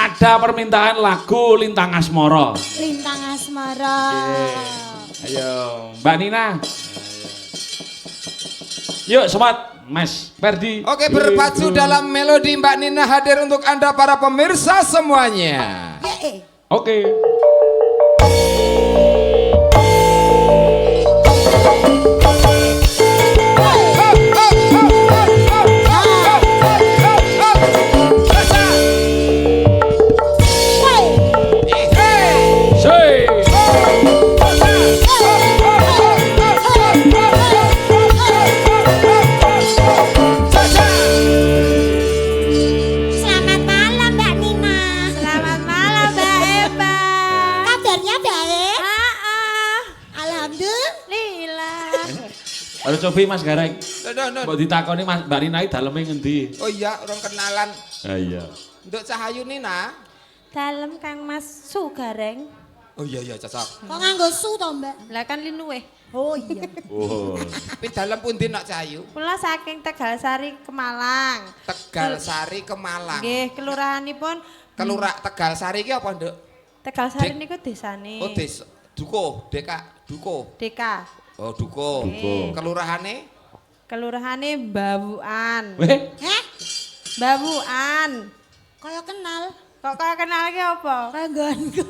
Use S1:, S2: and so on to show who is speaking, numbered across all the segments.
S1: ada permintaan lagu Lintang Asmara.
S2: Lintang Asmara.
S1: Ayo, Mbak Nina. Yuk, semat, Mas Ferdi.
S3: Oke, berpacu dalam melodi Mbak Nina hadir untuk Anda para pemirsa semuanya.
S1: Oke.
S2: Selamat malam Mbak Nina.
S4: Selamat malam Mbak Eva.
S2: Kabarnya baik?
S4: Ah,
S2: Alhamdulillah.
S1: Halo cobi Mas Gareng.
S3: Don.
S1: Mbok ditakoni Mas Mbak Nina iki daleme ngendi?
S3: Oh iya, orang kenalan.
S1: Ah iya.
S3: Nduk Cahayu Nina.
S4: Dalem Kang Mas Sugareng.
S3: Oh iya cocok.
S2: Kok nganggo su to Mbak?
S4: Lah kan linuwe.
S2: Oh iya.
S1: Oh.
S3: Tapi dalam pundi nak Cahayu?
S4: Kula saking Tegalsari ke Malang.
S3: Tegal Sari ke Malang.
S4: Nggih, kelurahanipun
S3: Kelurahan Tegal Sari ki apa, Nduk?
S4: Tegalsari
S3: Dek.
S4: niku desane.
S3: Oh, Duko, Duko.
S4: Deka.
S3: Oh, Duko.
S1: Duko.
S3: Kelurahane?
S4: Kelurahane Bawuan.
S1: Weh,
S2: Heh,
S4: Bawuan.
S2: kaya kenal.
S4: Kok kaya kenal ki apa?
S2: Kaya nggonku.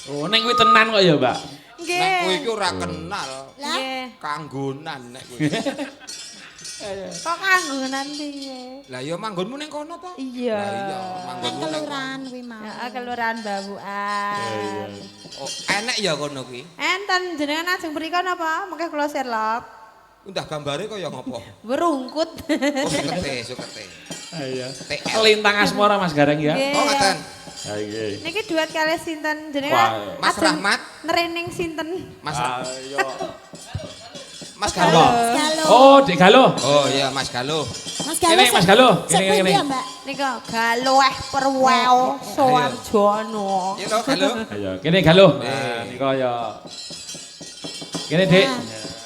S1: oh ning kuwi tenan kok ya, Mbak.
S3: Nek kowe
S4: Nggih.
S3: iki ora kenal.
S2: Lah,
S4: Nggih.
S3: Kanggonan nek kowe.
S4: Kok kanggonan piye?
S3: Lah ya manggonmu ning kono to?
S4: Iya.
S3: Lah iya,
S2: kan
S3: manggonmu ning
S2: kelurahan kuwi mau.
S4: Heeh, kelurahan Bawuan.
S3: Oh, enek ya kono kuwi.
S4: Enten jenengan ajeng mriko napa? Mengke kula Sherlock.
S3: Undah gambare kaya ngopo?
S4: Berungkut.
S3: Oh, sukete.
S1: Iya.
S3: TL.
S1: Lintang Asmara Mas Gareng ya.
S4: Nggih.
S3: Oh, ngaten.
S1: Ah iya.
S4: Niki duet kalih sinten
S1: Wah.
S4: jenengan?
S3: Mas
S4: ajeng
S3: Rahmat.
S4: Nerening sinten?
S3: Mas
S1: Ayo.
S3: Mas Galo.
S2: Galo.
S1: Oh, Dek Galo.
S3: Oh iya, Mas Galo.
S2: Mas Galo.
S1: Ini, Mas Galo.
S2: Sik
S1: Ini,
S2: pundi
S1: ini.
S2: ya, Mbak?
S4: Nika Galoeh Perweo Soarjono.
S3: Iya toh, Galo.
S1: Ayo, kene Galo. Nah, nika ya. Kene, Dek.
S2: Nah,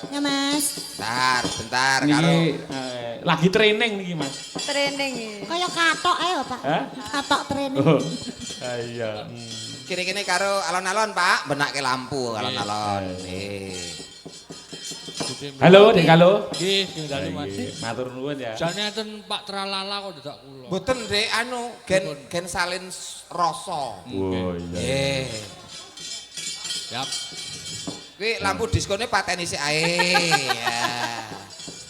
S2: ya Mas.
S3: Bentar karo.
S1: Niki lagi training niki, Mas.
S4: Training iki.
S2: Kaya katok ayo, Pak.
S1: Hah?
S2: Katok training.
S1: Oh. Ah iya.
S3: Kene-kene karo alon-alon, Pak. Benake lampu alon-alon.
S1: Halo, Dek Galo.
S5: Nggih, sing dalu Mas.
S1: Matur nuwun ya.
S5: Jane enten Pak Tralala kok dadak kula.
S3: Mboten, Dek, anu gen salin rasa.
S1: Oh iya.
S5: Siap.
S3: Kuwi lampu diskone pateni sik ae. Ya.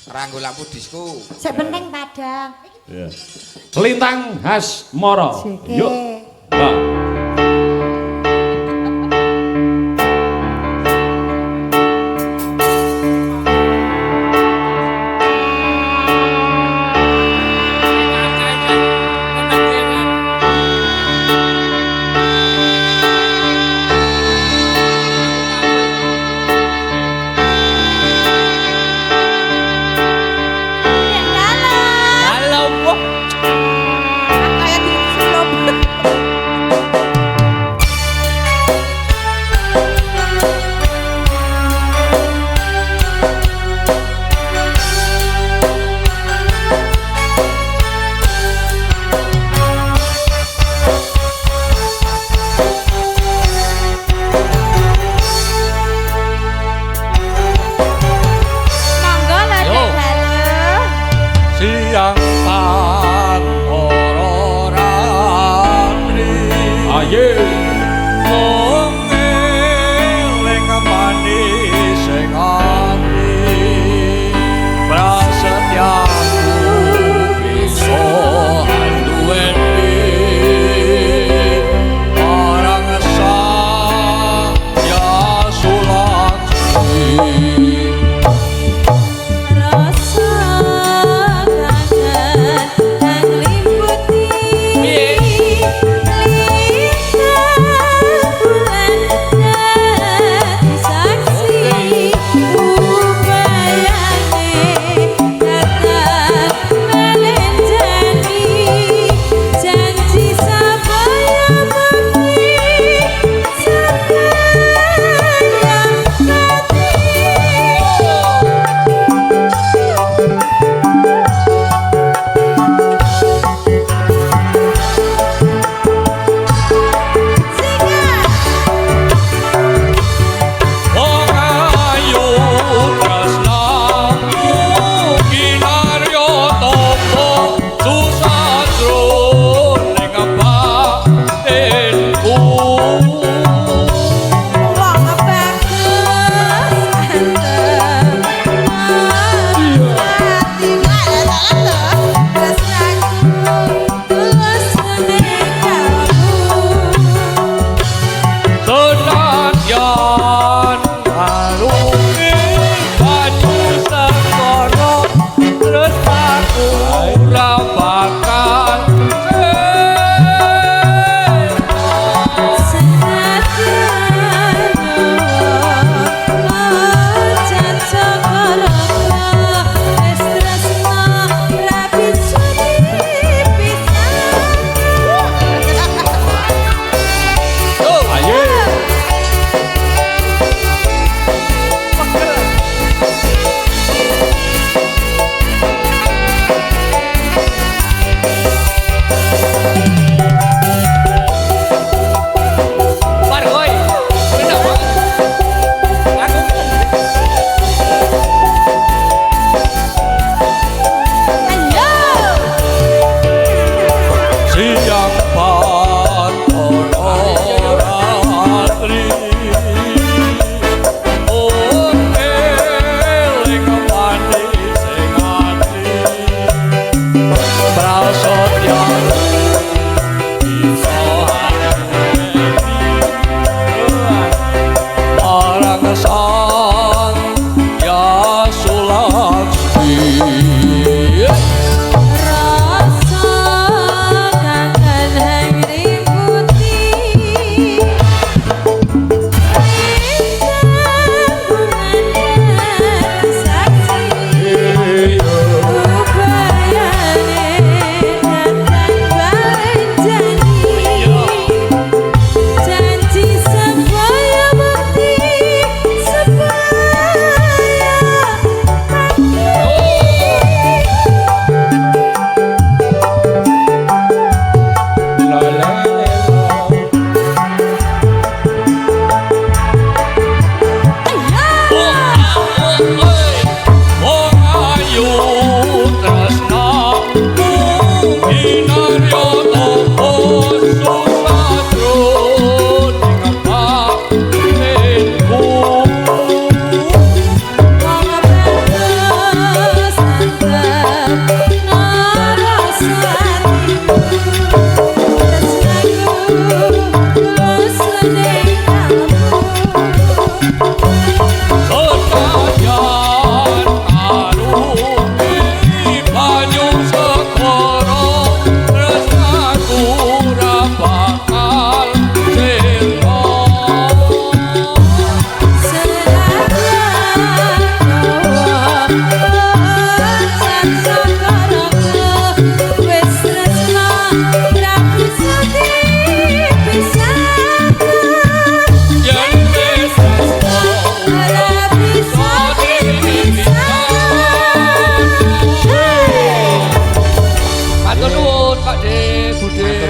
S3: Ranggo lampu disko.
S2: Sik penting padang.
S1: Iya. Lintang Asmara.
S2: Jeke.
S1: Yuk. Mbak.
S4: Ya halo.
S5: Halo, Bu.
S4: Kaya disulup.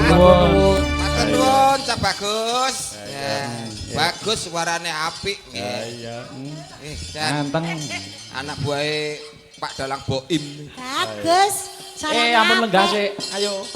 S3: Matur nuwun Cak Bagus. Bagus suarane apik nggih.
S1: Iya.
S3: Dan
S1: Ganteng.
S3: anak buahe Pak Dalang Boim.
S2: Bagus.
S1: Ampun lenggah sik. Ayo.